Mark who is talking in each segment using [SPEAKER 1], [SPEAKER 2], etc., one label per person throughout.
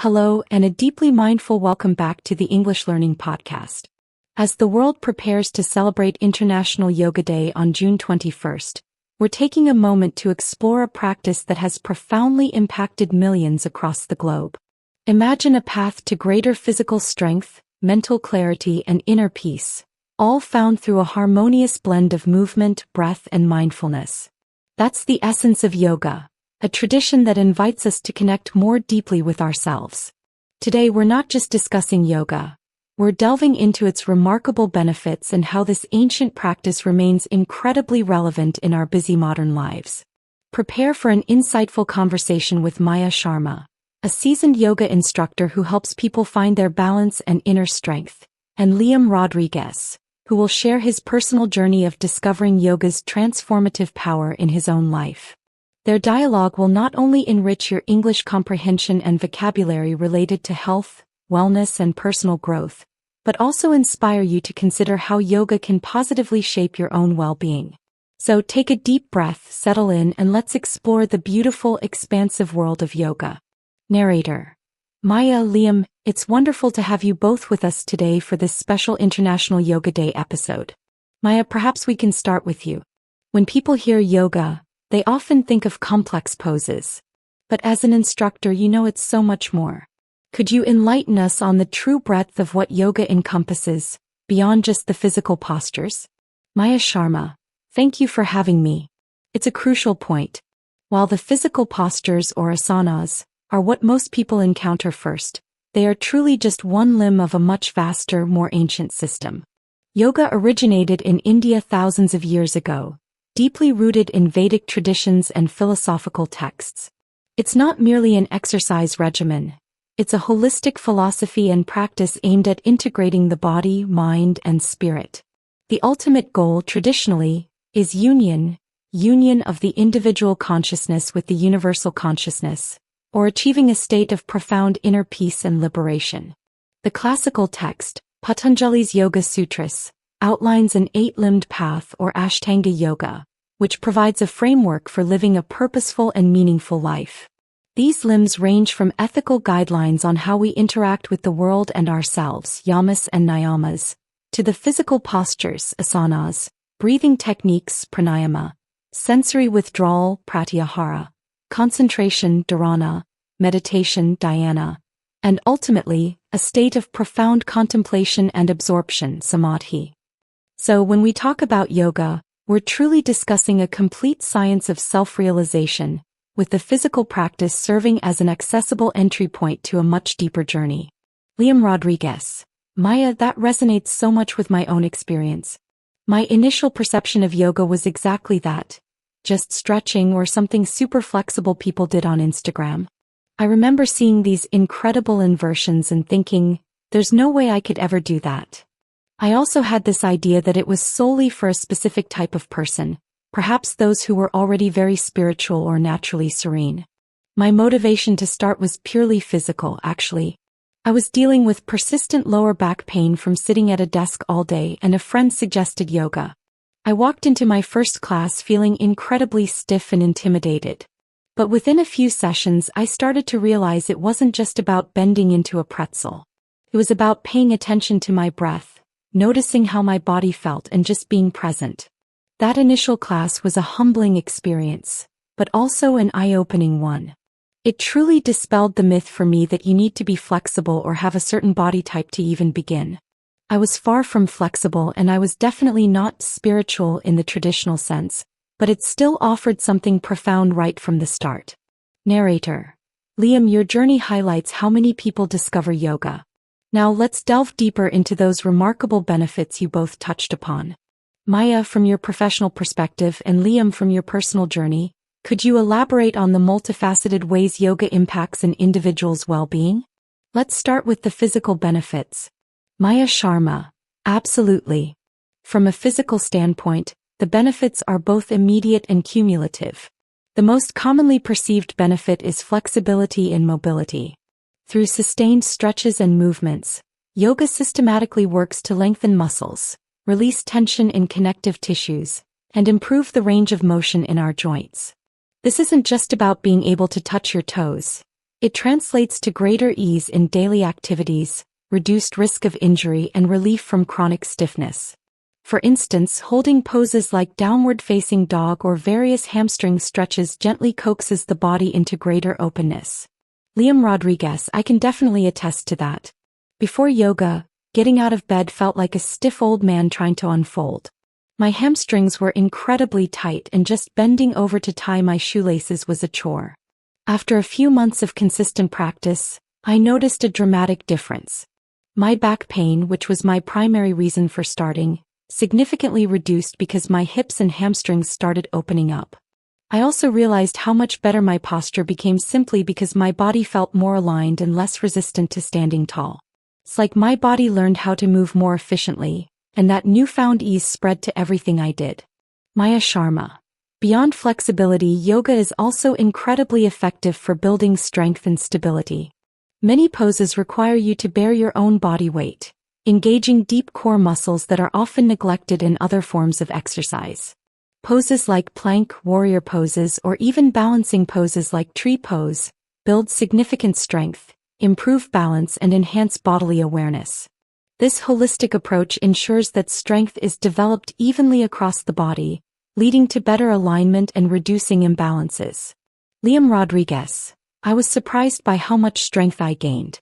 [SPEAKER 1] Hello, and a deeply mindful welcome back to the English Learning Podcast. As the world prepares to celebrate International Yoga Day on June 21st, we're taking a moment to explore a practice that has profoundly impacted millions across the globe. Imagine a path to greater physical strength, mental clarity, and inner peace, all found through a harmonious blend of movement, breath, and mindfulness. That's the essence of yoga, a tradition that invites us to connect more deeply with ourselves. Today we're not just discussing yoga, we're delving into its remarkable benefits and how this ancient practice remains incredibly relevant in our busy modern lives. Prepare for an insightful conversation with Maya Sharma, a seasoned yoga instructor who helps people find their balance and inner strength, and Liam Rodriguez, who will share his personal journey of discovering yoga's transformative power in his own life. Their dialogue will not only enrich your English comprehension and vocabulary related to health, wellness, and personal growth, but also inspire you to consider how yoga can positively shape your own well-being. So take a deep breath, settle in, and let's explore the beautiful, expansive world of yoga. Narrator: Maya, Liam, it's wonderful to have you both with us today for this special International Yoga Day episode. Maya, perhaps we can start with you. When people hear yoga, they often think of complex poses. But as an instructor, you know it's so much more. Could you enlighten us on the true breadth of what yoga encompasses, beyond just the physical postures? Maya Sharma, thank you for having me. It's a crucial point. While the physical postures or asanas are what most people encounter first, they are truly just one limb of a much vaster, more ancient system. Yoga originated in India thousands of years ago, deeply rooted in Vedic traditions and philosophical texts. It's not merely an exercise regimen. It's a holistic philosophy and practice aimed at integrating the body, mind, and spirit. The ultimate goal, traditionally, is union of the individual consciousness with the universal consciousness, or achieving a state of profound inner peace and liberation. The classical text, Patanjali's Yoga Sutras, outlines an 8-limbed path or Ashtanga yoga, which provides a framework for living a purposeful and meaningful life. These limbs range from ethical guidelines on how we interact with the world and ourselves, yamas and niyamas, to the physical postures, asanas, breathing techniques, pranayama, sensory withdrawal, pratyahara, concentration, dharana, meditation, dhyana, and ultimately, a state of profound contemplation and absorption, samadhi. So when we talk about yoga, we're truly discussing a complete science of self-realization, with the physical practice serving as an accessible entry point to a much deeper journey. Liam Rodriguez: Maya, that resonates so much with my own experience. My initial perception of yoga was exactly that, just stretching or something super flexible people did on Instagram. I remember seeing these incredible inversions and thinking, there's no way I could ever do that. I also had this idea that it was solely for a specific type of person, perhaps those who were already very spiritual or naturally serene. My motivation to start was purely physical, actually. I was dealing with persistent lower back pain from sitting at a desk all day, and a friend suggested yoga. I walked into my first class feeling incredibly stiff and intimidated. But within a few sessions I started to realize it wasn't just about bending into a pretzel. It was about paying attention to my breath, noticing how my body felt, and just being present. That initial class was a humbling experience, but also an eye-opening one. It truly dispelled the myth for me that you need to be flexible or have a certain body type to even begin. I was far from flexible, and I was definitely not spiritual in the traditional sense, but it still offered something profound right from the start. Narrator: Liam, your journey highlights how many people discover yoga. Now let's delve deeper into those remarkable benefits you both touched upon. Maya, from your professional perspective, and Liam, from your personal journey, could you elaborate on the multifaceted ways yoga impacts an individual's well-being? Let's start with the physical benefits. Maya Sharma: Absolutely. From a physical standpoint, the benefits are both immediate and cumulative. The most commonly perceived benefit is flexibility and mobility. Through sustained stretches and movements, yoga systematically works to lengthen muscles, release tension in connective tissues, and improve the range of motion in our joints. This isn't just about being able to touch your toes. It translates to greater ease in daily activities, reduced risk of injury, and relief from chronic stiffness. For instance, holding poses like downward-facing dog or various hamstring stretches gently coaxes the body into greater openness. Liam Rodriguez: I can definitely attest to that. Before yoga, getting out of bed felt like a stiff old man trying to unfold. My hamstrings were incredibly tight, and just bending over to tie my shoelaces was a chore. After a few months of consistent practice, I noticed a dramatic difference. My back pain, which was my primary reason for starting, significantly reduced because my hips and hamstrings started opening up. I also realized how much better my posture became simply because my body felt more aligned and less resistant to standing tall. It's like my body learned how to move more efficiently, and that newfound ease spread to everything I did. Maya Sharma. Beyond flexibility, yoga is also incredibly effective for building strength and stability. Many poses require you to bear your own body weight, engaging deep core muscles that are often neglected in other forms of exercise. Poses like plank, warrior poses, or even balancing poses like tree pose build significant strength, improve balance, and enhance bodily awareness. This holistic approach ensures that strength is developed evenly across the body, leading to better alignment and reducing imbalances. Liam Rodriguez: I was surprised by how much strength I gained.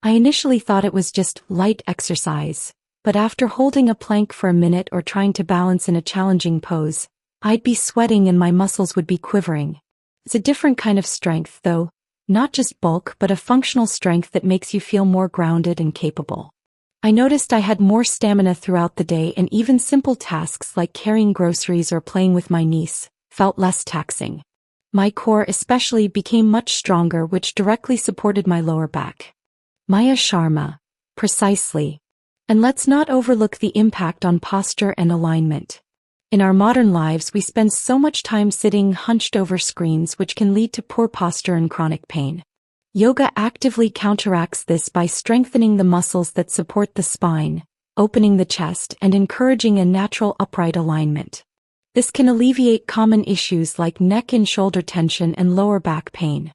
[SPEAKER 1] I initially thought it was just light exercise, but after holding a plank for a minute or trying to balance in a challenging pose, I'd be sweating and my muscles would be quivering. It's a different kind of strength, though, not just bulk, but a functional strength that makes you feel more grounded and capable. I noticed I had more stamina throughout the day, and even simple tasks like carrying groceries or playing with my niece felt less taxing. My core especially became much stronger, which directly supported my lower back. Maya Sharma. Precisely. And let's not overlook the impact on posture and alignment. In our modern lives, we spend so much time sitting hunched over screens, which can lead to poor posture and chronic pain. Yoga actively counteracts this by strengthening the muscles that support the spine, opening the chest, and encouraging a natural upright alignment. This can alleviate common issues like neck and shoulder tension and lower back pain.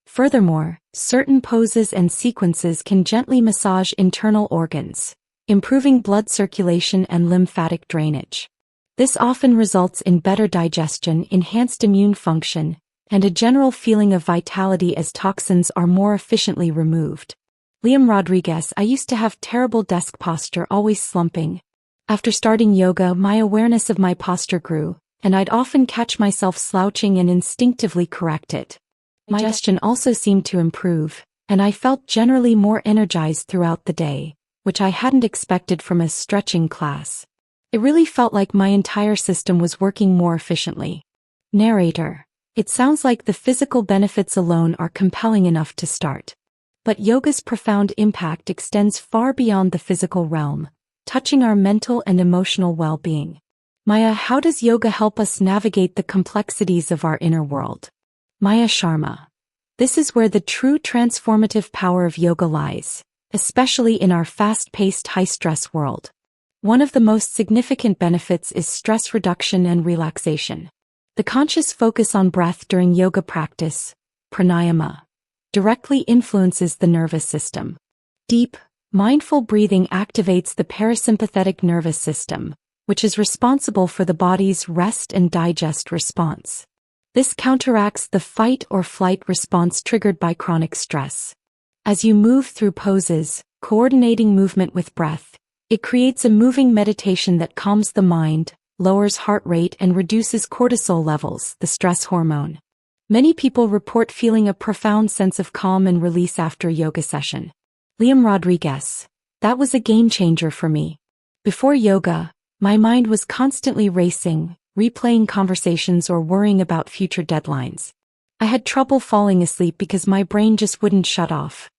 [SPEAKER 1] Furthermore, certain poses and sequences can gently massage internal organs, improving blood circulation and lymphatic drainage. This often results in better digestion, enhanced immune function, and a general feeling of vitality as toxins are more efficiently removed. Liam Rodriguez: I used to have terrible desk posture, always slumping. After starting yoga, my awareness of my posture grew, and I'd often catch myself slouching and instinctively correct it. My digestion also seemed to improve, and I felt generally more energized throughout the day, which I hadn't expected from a stretching class. It really felt like my entire system was working more efficiently. Narrator: It sounds like the physical benefits alone are compelling enough to start. But yoga's profound impact extends far beyond the physical realm, touching our mental and emotional well-being. Maya: how does yoga help us navigate the complexities of our inner world? Maya Sharma: This is where the true transformative power of yoga lies, especially in our fast-paced, high-stress world. One of the most significant benefits is stress reduction and relaxation. The conscious focus on breath during yoga practice, pranayama, directly influences the nervous system. Deep, mindful breathing activates the parasympathetic nervous system, which is responsible for the body's rest and digest response. This counteracts the fight or flight response triggered by chronic stress. As you move through poses, coordinating movement with breath, it creates a moving meditation that calms the mind, lowers heart rate, and reduces cortisol levels, the stress hormone. Many people report feeling a profound sense of calm and release after a yoga session. Liam Rodriguez: That was a game changer for me. Before yoga, my mind was constantly racing, replaying conversations or worrying about future deadlines. I had trouble falling asleep because my brain just wouldn't shut off.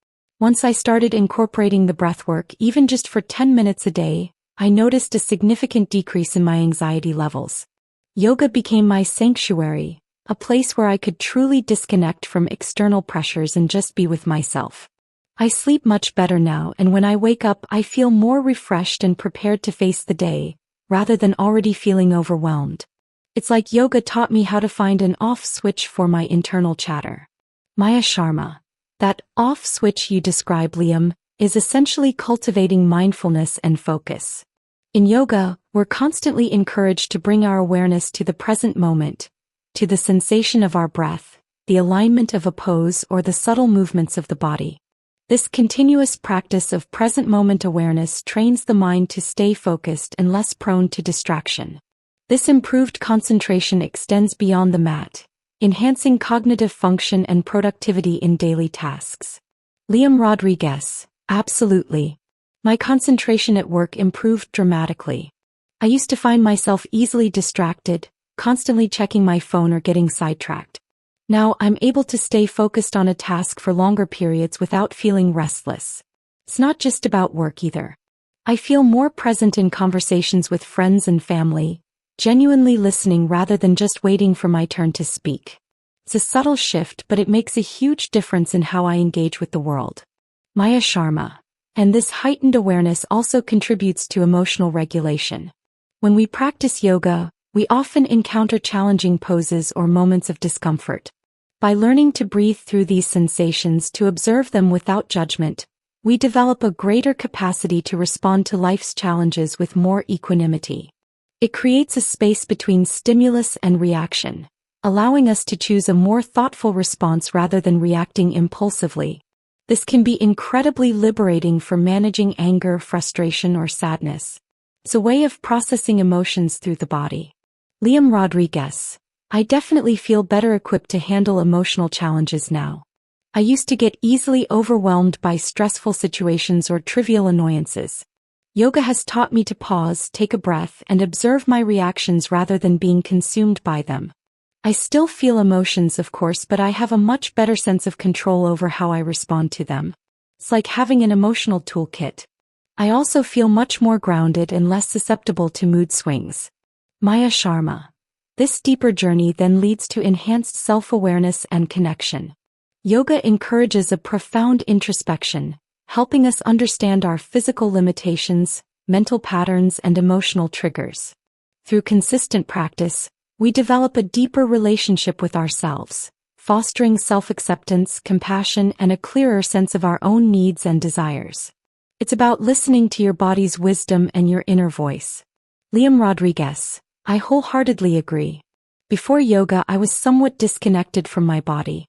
[SPEAKER 1] Once I started incorporating the breathwork, even just for 10 minutes a day, I noticed a significant decrease in my anxiety levels. Yoga became my sanctuary, a place where I could truly disconnect from external pressures and just be with myself. I sleep much better now, and when I wake up, I feel more refreshed and prepared to face the day, rather than already feeling overwhelmed. It's like yoga taught me how to find an off switch for my internal chatter. Maya Sharma: That off switch you describe, Liam, is essentially cultivating mindfulness and focus. In yoga, we're constantly encouraged to bring our awareness to the present moment, to the sensation of our breath, the alignment of a pose, or the subtle movements of the body. This continuous practice of present moment awareness trains the mind to stay focused and less prone to distraction. This improved concentration extends beyond the mat, enhancing cognitive function and productivity in daily tasks. Liam Rodriguez: absolutely. My concentration at work improved dramatically. I used to find myself easily distracted, constantly checking my phone or getting sidetracked. Now I'm able to stay focused on a task for longer periods without feeling restless. It's not just about work either. I feel more present in conversations with friends and family, genuinely listening rather than just waiting for my turn to speak. It's a subtle shift, but it makes a huge difference in how I engage with the world. Maya Sharma. And this heightened awareness also contributes to emotional regulation. When we practice yoga, we often encounter challenging poses or moments of discomfort. By learning to breathe through these sensations, to observe them without judgment, we develop a greater capacity to respond to life's challenges with more equanimity. It creates a space between stimulus and reaction, allowing us to choose a more thoughtful response rather than reacting impulsively. This can be incredibly liberating for managing anger, frustration, or sadness. It's a way of processing emotions through the body. Liam Rodriguez: I definitely feel better equipped to handle emotional challenges now. I used to get easily overwhelmed by stressful situations or trivial annoyances. Yoga has taught me to pause, take a breath, and observe my reactions rather than being consumed by them. I still feel emotions, of course, but I have a much better sense of control over how I respond to them. It's like having an emotional toolkit. I also feel much more grounded and less susceptible to mood swings. Maya Sharma. This deeper journey then leads to enhanced self-awareness and connection. Yoga encourages a profound introspection, helping us understand our physical limitations, mental patterns, and emotional triggers. Through consistent practice, we develop a deeper relationship with ourselves, fostering self-acceptance, compassion, and a clearer sense of our own needs and desires. It's about listening to your body's wisdom and your inner voice. Liam Rodriguez: I wholeheartedly agree. Before yoga, I was somewhat disconnected from my body.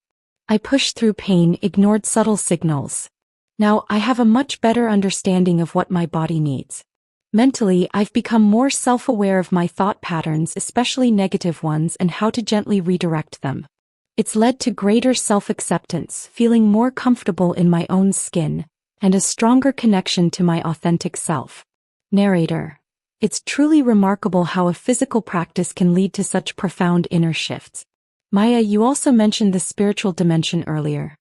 [SPEAKER 1] I pushed through pain, ignored subtle signals. Now I have a much better understanding of what my body needs. Mentally, I've become more self-aware of my thought patterns, especially negative ones, and how to gently redirect them. It's led to greater self-acceptance, feeling more comfortable in my own skin, and a stronger connection to my authentic self. Narrator: It's truly remarkable how a physical practice can lead to such profound inner shifts. Maya, you also mentioned the spiritual dimension earlier.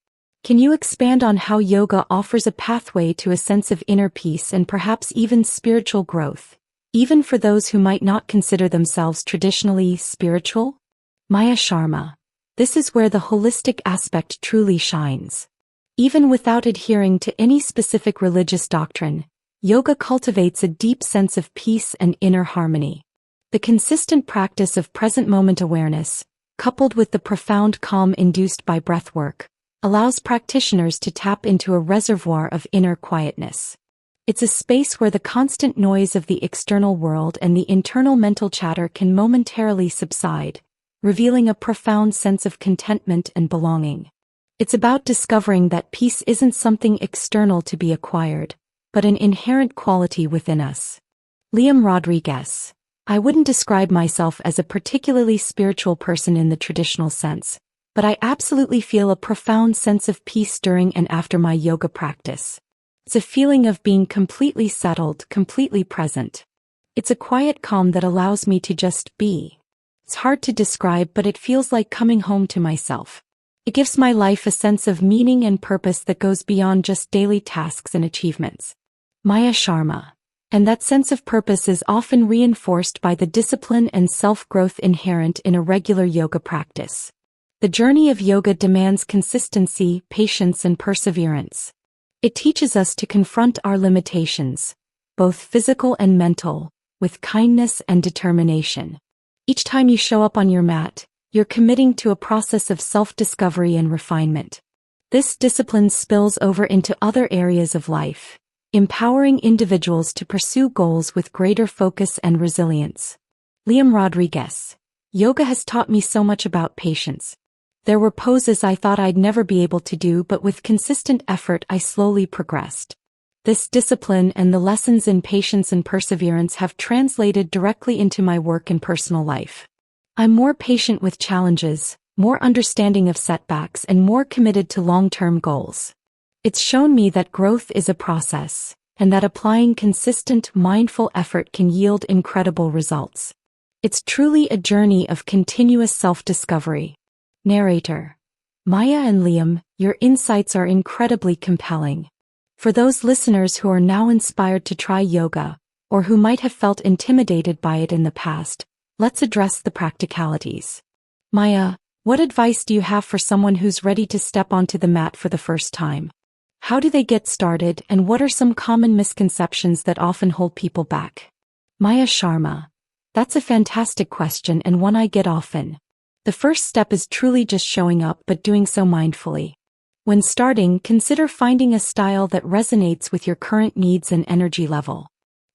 [SPEAKER 1] Can you expand on how yoga offers a pathway to a sense of inner peace and perhaps even spiritual growth, even for those who might not consider themselves traditionally spiritual? Maya Sharma: This is where the holistic aspect truly shines. Even without adhering to any specific religious doctrine, yoga cultivates a deep sense of peace and inner harmony. The consistent practice of present moment awareness, coupled with the profound calm induced by breathwork, allows practitioners to tap into a reservoir of inner quietness. It's a space where the constant noise of the external world and the internal mental chatter can momentarily subside, revealing a profound sense of contentment and belonging. It's about discovering that peace isn't something external to be acquired, but an inherent quality within us. Liam Rodriguez: I wouldn't describe myself as a particularly spiritual person in the traditional sense, but I absolutely feel a profound sense of peace during and after my yoga practice. It's a feeling of being completely settled, completely present. It's a quiet calm that allows me to just be. It's hard to describe, but it feels like coming home to myself. It gives my life a sense of meaning and purpose that goes beyond just daily tasks and achievements. Maya Sharma: And that sense of purpose is often reinforced by the discipline and self-growth inherent in a regular yoga practice. The journey of yoga demands consistency, patience, and perseverance. It teaches us to confront our limitations, both physical and mental, with kindness and determination. Each time you show up on your mat, you're committing to a process of self-discovery and refinement. This discipline spills over into other areas of life, empowering individuals to pursue goals with greater focus and resilience. Liam Rodriguez. Yoga has taught me so much about patience. There were poses I thought I'd never be able to do, but with consistent effort I slowly progressed. This discipline and the lessons in patience and perseverance have translated directly into my work and personal life. I'm more patient with challenges, more understanding of setbacks, and more committed to long-term goals. It's shown me that growth is a process, and that applying consistent, mindful effort can yield incredible results. It's truly a journey of continuous self-discovery. Narrator. Maya and Liam, your insights are incredibly compelling. For those listeners who are now inspired to try yoga, or who might have felt intimidated by it in the past, let's address the practicalities. Maya, what advice do you have for someone who's ready to step onto the mat for the first time? How do they get started, and what are some common misconceptions that often hold people back? Maya Sharma. That's a fantastic question and one I get often. The first step is truly just showing up, but doing so mindfully. When starting, consider finding a style that resonates with your current needs and energy level.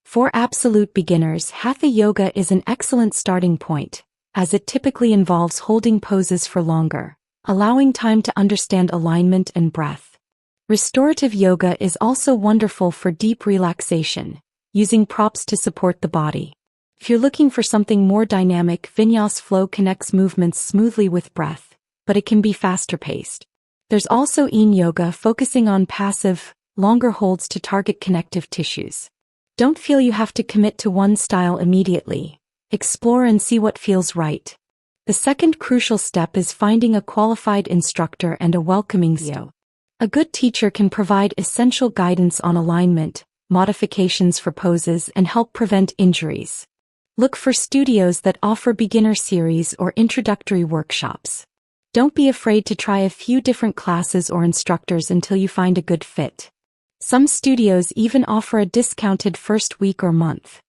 [SPEAKER 1] For absolute beginners, Hatha Yoga is an excellent starting point, as it typically involves holding poses for longer, allowing time to understand alignment and breath. Restorative yoga is also wonderful for deep relaxation, using props to support the body. If you're looking for something more dynamic, Vinyas flow connects movements smoothly with breath, but it can be faster paced. There's also Yin yoga, focusing on passive, longer holds to target connective tissues. Don't feel you have to commit to one style immediately. Explore and see what feels right. The second crucial step is finding a qualified instructor and a welcoming studio. A good teacher can provide essential guidance on alignment, modifications for poses, and help prevent injuries. Look for studios that offer beginner series or introductory workshops. Don't be afraid to try a few different classes or instructors until you find a good fit. Some studios even offer a discounted first week or month.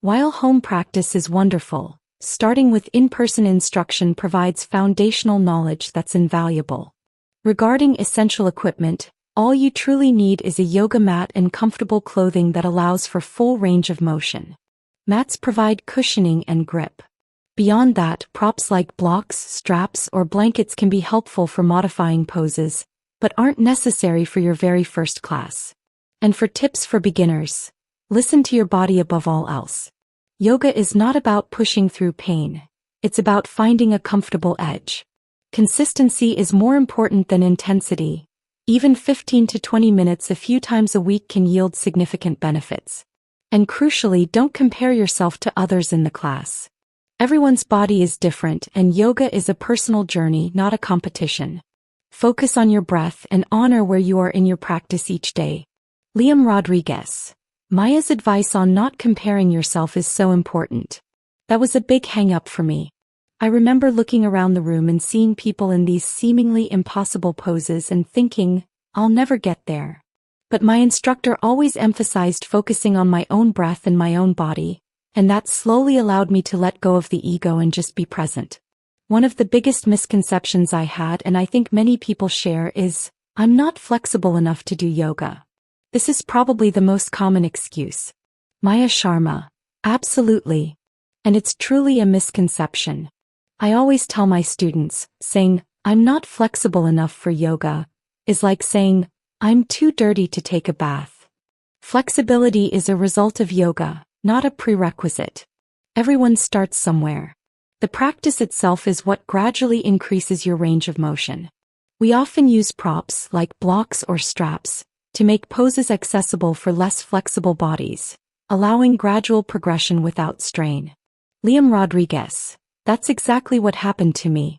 [SPEAKER 1] While home practice is wonderful, starting with in-person instruction provides foundational knowledge that's invaluable. Regarding essential equipment, all you truly need is a yoga mat and comfortable clothing that allows for full range of motion. Mats provide cushioning and grip. Beyond that, props like blocks, straps, or blankets can be helpful for modifying poses, but aren't necessary for your very first class. And for tips for beginners, listen to your body above all else. Yoga is not about pushing through pain. It's about finding a comfortable edge. Consistency is more important than intensity. Even 15 to 20 minutes a few times a week can yield significant benefits. And crucially, don't compare yourself to others in the class. Everyone's body is different, and yoga is a personal journey, not a competition. Focus on your breath and honor where you are in your practice each day. Liam Rodriguez. Maya's advice on not comparing yourself is so important. That was a big hang-up for me. I remember looking around the room and seeing people in these seemingly impossible poses and thinking, I'll never get there. But my instructor always emphasized focusing on my own breath and my own body, and that slowly allowed me to let go of the ego and just be present. One of the biggest misconceptions I had, and I think many people share, is, I'm not flexible enough to do yoga. This is probably the most common excuse. Maya Sharma. Absolutely. And it's truly a misconception. I always tell my students, saying, I'm not flexible enough for yoga, is like saying, I'm too dirty to take a bath. Flexibility is a result of yoga, not a prerequisite. Everyone starts somewhere. The practice itself is what gradually increases your range of motion. We often use props, like blocks or straps, to make poses accessible for less flexible bodies, allowing gradual progression without strain. Liam Rodriguez. That's exactly what happened to me.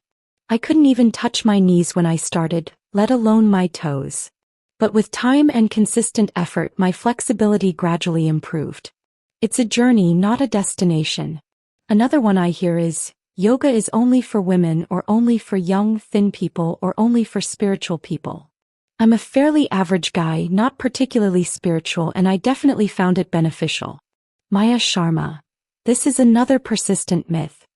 [SPEAKER 1] I couldn't even touch my knees when I started, let alone my toes. But with time and consistent effort, my flexibility gradually improved. It's a journey, not a destination. Another one I hear is, yoga is only for women, or only for young, thin people, or only for spiritual people. I'm a fairly average guy, not particularly spiritual, and I definitely found it beneficial. Maya Sharma. This is another persistent myth.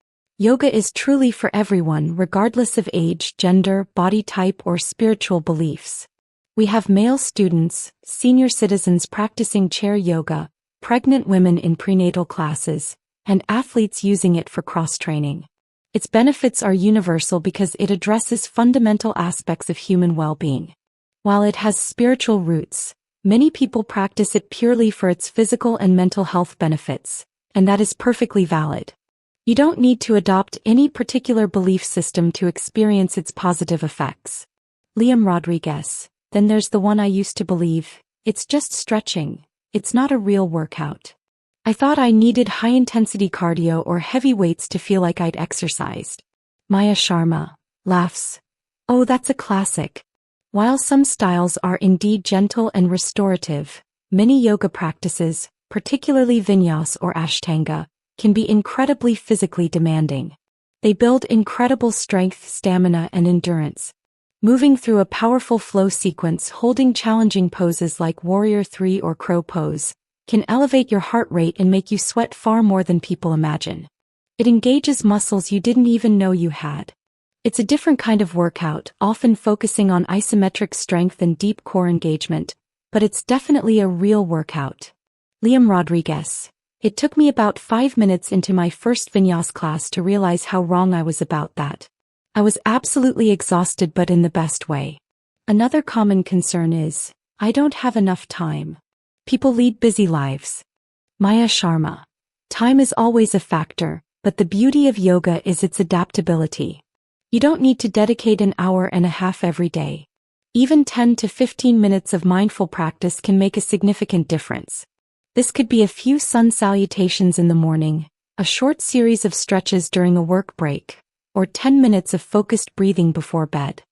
[SPEAKER 1] Yoga is truly for everyone, regardless of age, gender, body type, or spiritual beliefs. We have male students, senior citizens practicing chair yoga, pregnant women in prenatal classes, and athletes using it for cross-training. Its benefits are universal because it addresses fundamental aspects of human well-being. While it has spiritual roots, many people practice it purely for its physical and mental health benefits, and that is perfectly valid. You don't need to adopt any particular belief system to experience its positive effects. Liam Rodriguez. Then there's the one I used to believe, it's just stretching, it's not a real workout. I thought I needed high-intensity cardio or heavy weights to feel like I'd exercised. Maya Sharma. Laughs. Oh, that's a classic. While some styles are indeed gentle and restorative, many yoga practices, particularly vinyasa or ashtanga, can be incredibly physically demanding. They build incredible strength, stamina, and endurance. Moving through a powerful flow sequence, holding challenging poses like Warrior 3 or Crow pose, can elevate your heart rate and make you sweat far more than people imagine. It engages muscles you didn't even know you had. It's a different kind of workout, often focusing on isometric strength and deep core engagement, but it's definitely a real workout. Liam Rodriguez. It took me about 5 minutes into my first vinyasa class to realize how wrong I was about that. I was absolutely exhausted, but in the best way. Another common concern is, I don't have enough time. People lead busy lives. Maya Sharma. Time is always a factor, but the beauty of yoga is its adaptability. You don't need to dedicate an hour and a half every day. Even 10 to 15 minutes of mindful practice can make a significant difference. This could be a few sun salutations in the morning, a short series of stretches during a work break, or 10 minutes of focused breathing before bed.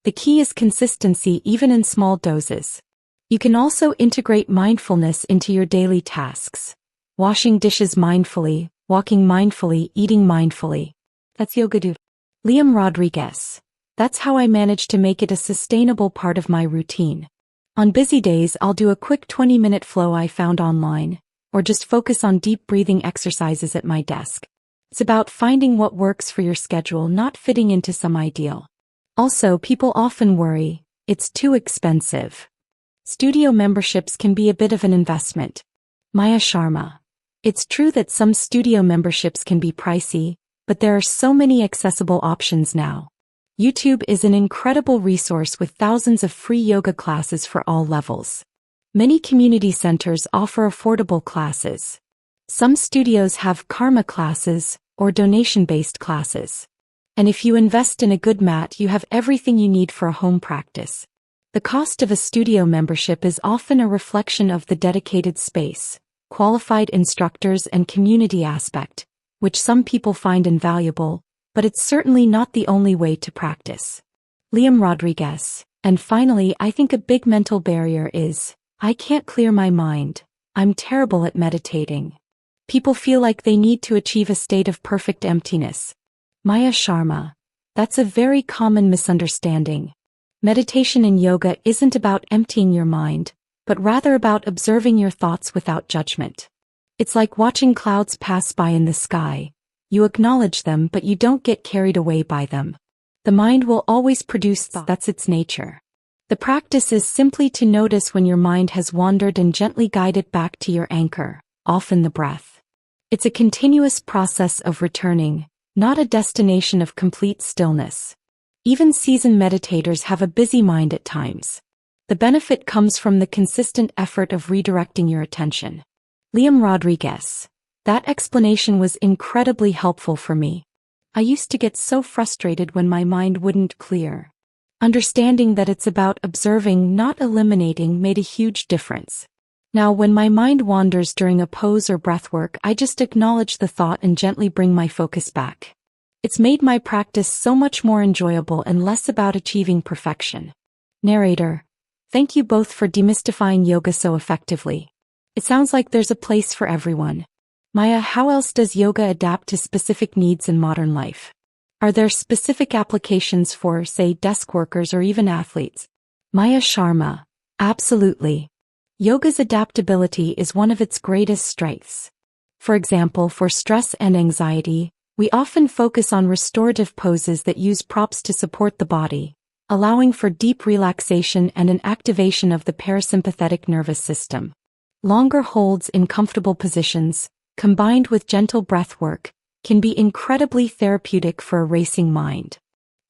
[SPEAKER 1] The key is consistency even in small doses. You can also integrate mindfulness into your daily tasks. Washing dishes mindfully, walking mindfully, eating mindfully. That's yoga do. Liam Rodriguez. That's how I manage to make it a sustainable part of my routine. On busy days, I'll do a quick 20-minute flow I found online, or just focus on deep breathing exercises at my desk. It's about finding what works for your schedule, not fitting into some ideal. Also, people often worry, it's too expensive. Studio memberships can be a bit of an investment. Maya Sharma. It's true that some studio memberships can be pricey, but there are so many accessible options now. YouTube is an incredible resource with thousands of free yoga classes for all levels. Many community centers offer affordable classes. Some studios have karma classes or donation-based classes. And if you invest in a good mat, you have everything you need for a home practice. The cost of a studio membership is often a reflection of the dedicated space, qualified instructors, and community aspect, which some people find invaluable, but it's certainly not the only way to practice. Liam Rodriguez. And finally, I think a big mental barrier is, I can't clear my mind. I'm terrible at meditating. People feel like they need to achieve a state of perfect emptiness. Maya Sharma. That's a very common misunderstanding. Meditation in yoga isn't about emptying your mind, but rather about observing your thoughts without judgment. It's like watching clouds pass by in the sky. You acknowledge them, but you don't get carried away by them. The mind will always produce thoughts. That's its nature. The practice is simply to notice when your mind has wandered and gently guide it back to your anchor, often the breath. It's a continuous process of returning, not a destination of complete stillness. Even seasoned meditators have a busy mind at times. The benefit comes from the consistent effort of redirecting your attention. Liam Rodriguez. That explanation was incredibly helpful for me. I used to get so frustrated when my mind wouldn't clear. Understanding that it's about observing, not eliminating, made a huge difference. Now, when my mind wanders during a pose or breathwork, I just acknowledge the thought and gently bring my focus back. It's made my practice so much more enjoyable and less about achieving perfection. Narrator. Thank you both for demystifying yoga so effectively. It sounds like there's a place for everyone. Maya, how else does yoga adapt to specific needs in modern life? Are there specific applications for, say, desk workers or even athletes? Maya Sharma. Absolutely. Yoga's adaptability is one of its greatest strengths. For example, for stress and anxiety, We often focus on restorative poses that use props to support the body, allowing for deep relaxation and an activation of the parasympathetic nervous system. Longer holds in comfortable positions, combined with gentle breath work, can be incredibly therapeutic for a racing mind.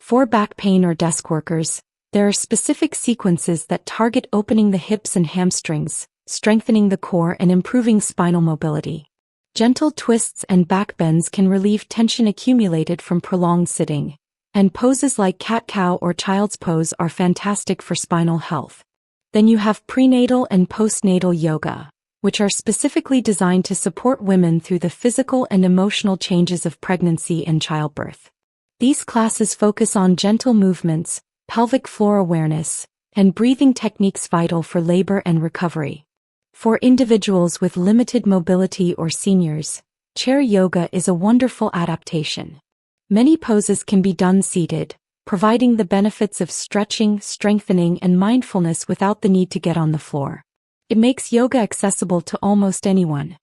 [SPEAKER 1] For back pain or desk workers, there are specific sequences that target opening the hips and hamstrings, strengthening the core and improving spinal mobility. Gentle twists and back bends can relieve tension accumulated from prolonged sitting, and poses like cat-cow or child's pose are fantastic for spinal health. Then you have prenatal and postnatal yoga, which are specifically designed to support women through the physical and emotional changes of pregnancy and childbirth. These classes focus on gentle movements, pelvic floor awareness, and breathing techniques vital for labor and recovery. For individuals with limited mobility or seniors, chair yoga is a wonderful adaptation. Many poses can be done seated, providing the benefits of stretching, strengthening, and mindfulness without the need to get on the floor. It makes yoga accessible to almost anyone.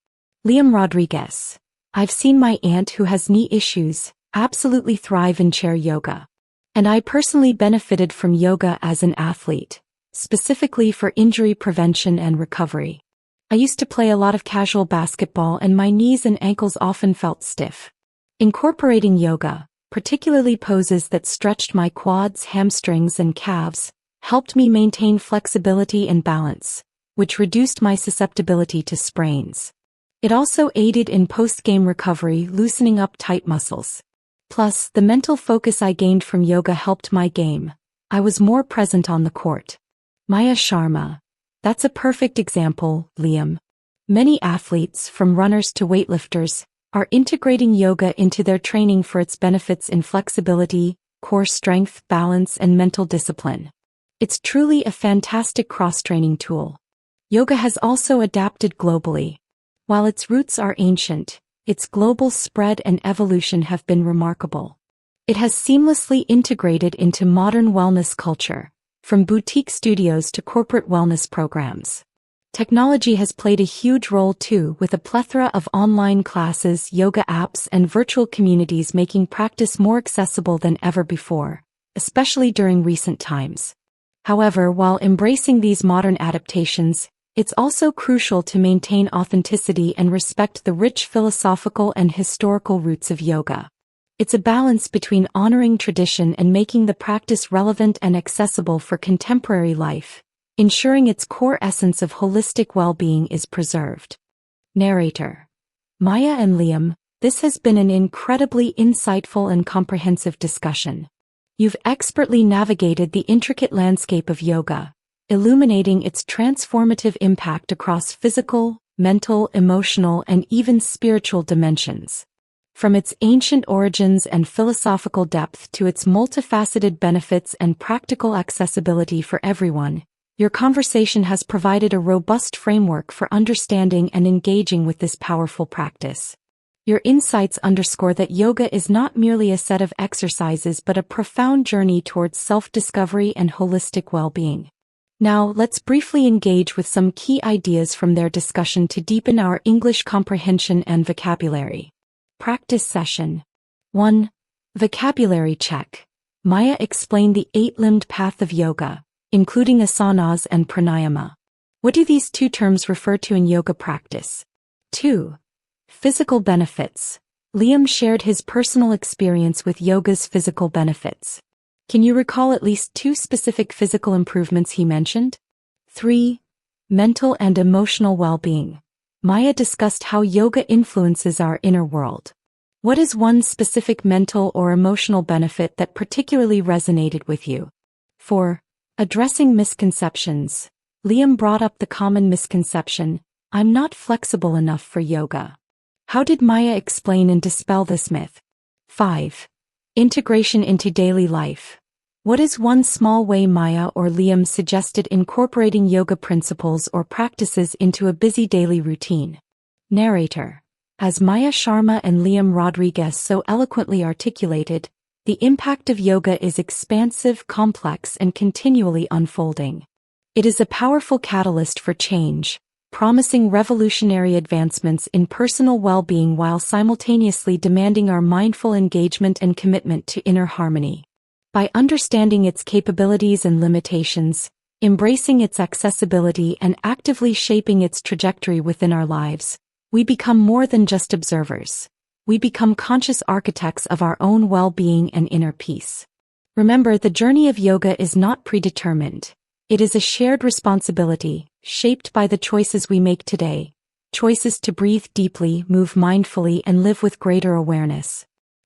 [SPEAKER 1] Liam Rodriguez. I've seen my aunt who has knee issues absolutely thrive in chair yoga. And I personally benefited from yoga as an athlete, specifically for injury prevention and recovery. I used to play a lot of casual basketball and my knees and ankles often felt stiff. Incorporating yoga, particularly poses that stretched my quads, hamstrings, and calves, helped me maintain flexibility and balance, which reduced my susceptibility to sprains. It also aided in post-game recovery, loosening up tight muscles. Plus, the mental focus I gained from yoga helped my game. I was more present on the court. Maya Sharma. That's a perfect example, Liam. Many athletes, from runners to weightlifters, are integrating yoga into their training for its benefits in flexibility, core strength, balance, and mental discipline. It's truly a fantastic cross-training tool. Yoga has also adapted globally. While its roots are ancient, its global spread and evolution have been remarkable. It has seamlessly integrated into modern wellness culture, from boutique studios to corporate wellness programs. Technology has played a huge role too, with a plethora of online classes, yoga apps, and virtual communities making practice more accessible than ever before, especially during recent times. However, while embracing these modern adaptations, it's also crucial to maintain authenticity and respect the rich philosophical and historical roots of yoga. It's a balance between honoring tradition and making the practice relevant and accessible for contemporary life, ensuring its core essence of holistic well-being is preserved. Narrator. Maya and Liam, this has been an incredibly insightful and comprehensive discussion. You've expertly navigated the intricate landscape of yoga, illuminating its transformative impact across physical, mental, emotional, and even spiritual dimensions. From its ancient origins and philosophical depth to its multifaceted benefits and practical accessibility for everyone, your conversation has provided a robust framework for understanding and engaging with this powerful practice. Your insights underscore that yoga is not merely a set of exercises but a profound journey towards self-discovery and holistic well-being. Now, let's briefly engage with some key ideas from their discussion to deepen our English comprehension and vocabulary. Practice session. 1. Vocabulary check. Maya explained the 8-limbed path of yoga, including asanas and pranayama. What do these two terms refer to in yoga practice? 2. Physical benefits. Liam shared his personal experience with yoga's physical benefits. Can you recall at least 2 specific physical improvements he mentioned? 3. Mental and emotional well-being. Maya discussed how yoga influences our inner world. What is one specific mental or emotional benefit that particularly resonated with you? 4. Addressing misconceptions. Liam brought up the common misconception, "I'm not flexible enough for yoga." How did Maya explain and dispel this myth? 5. Integration into daily life. What is one small way Maya or Liam suggested incorporating yoga principles or practices into a busy daily routine? Narrator. As Maya Sharma and Liam Rodriguez so eloquently articulated, the impact of yoga is expansive, complex, and continually unfolding. It is a powerful catalyst for change, promising revolutionary advancements in personal well-being while simultaneously demanding our mindful engagement and commitment to inner harmony. By understanding its capabilities and limitations, embracing its accessibility and actively shaping its trajectory within our lives, we become more than just observers. We become conscious architects of our own well-being and inner peace. Remember, the journey of yoga is not predetermined. It is a shared responsibility, shaped by the choices we make today. Choices to breathe deeply, move mindfully, and live with greater awareness.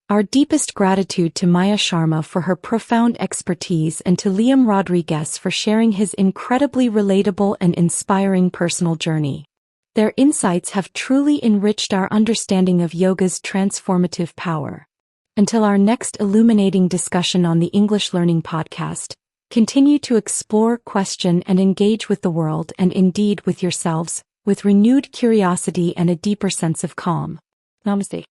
[SPEAKER 1] Our deepest gratitude to Maya Sharma for her profound expertise and to Liam Rodriguez for sharing his incredibly relatable and inspiring personal journey. Their insights have truly enriched our understanding of yoga's transformative power. Until our next illuminating discussion on the English Learning Podcast, continue to explore, question, and engage with the world and indeed with yourselves, with renewed curiosity and a deeper sense of calm. Namaste.